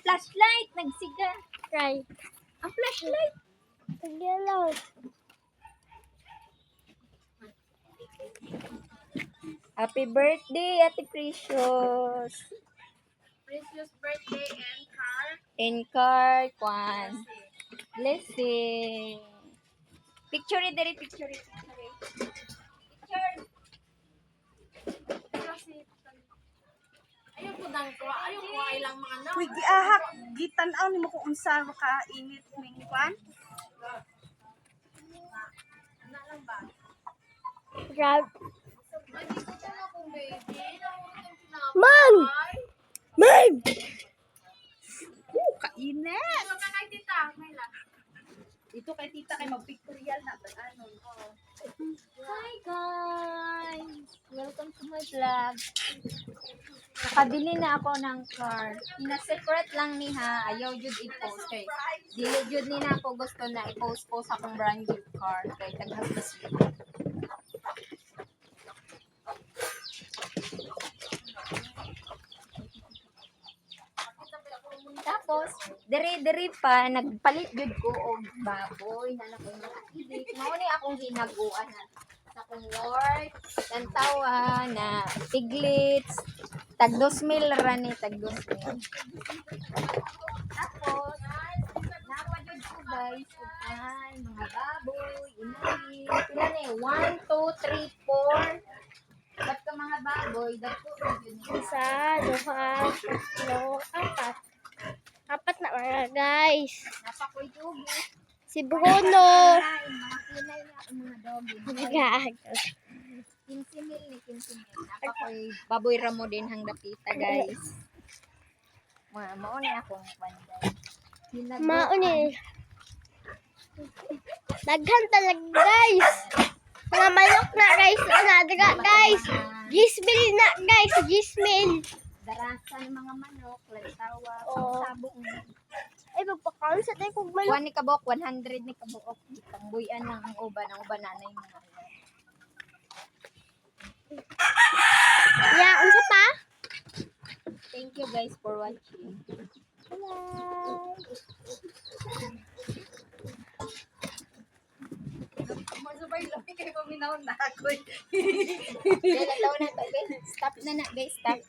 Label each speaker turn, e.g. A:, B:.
A: Flashlight, nagsiga.
B: Try.
A: Ang flashlight.
B: Yellow.
A: Happy birthday, Ate Precious.
C: Precious birthday and card.
A: In-car, Kwan. Blessing. Picture it, dali, picture it. Picture.
C: Ayun po dang ko. Ayun po ilang mga na.
D: Uy, giahak, gitanaw ni mo kung unsa makainit ning kwan.
B: Grab.
C: Ay, di ko na kung baby. Nahulog yung
B: Mom!
C: pinapay.
B: Mom!
D: Kainit.
C: Ano ka kay tita? May lang.
D: Ito kay tita kay mag-pictorial na ano.
A: Hi guys! Welcome to my vlog. Nakabili na ako ng car. Ina-secret lang ni ha. Ayaw jud i-post kay. Dili jud ni na ako gusto na i-post ko sa akong brand new car. Kay taghapos yun. Tapos, diri pa, nagpalit jud ko og baboy na nakoy nakakibit. Mao ni akong hinaguan na sa akong work, ang tawa na piglets, tag 2,000 ra ni, tag 2,000. Tapos, napadod ko guys, upan, mga baboy, inay, pila ni, 1, 2, 3, 4. Ba't ka mga baboy, dako yun.
B: Isa, duha, tatlo, apat. Apat na mga guys.
A: Napakoy tubo.
B: Si Bruno.
A: Mga kinay na ang mga doggy.
B: Nag-aag.
A: 15,000 ni 15,000. Napakoy baboy ramo din hang dapita guys. Mao na akong panday.
B: Mauni. Daghan talaga guys. Mga manok na guys. Nadaga guys. Gismil na guys. Gismil.
A: Darasa ng mga manok, lantawa,
B: Oo.
A: sabong.
B: Ay, magpakaon sa tayo kung manok.
A: 1 ni kabok, 100 ni kabok. Pangbuyan lang ang uban nanay mo.
B: Yeah, unsa pa?
A: Thank you guys for watching.
D: Masubay lang kay paminaw na ako.
A: Dala daw na to guys. Stop na guys, stop.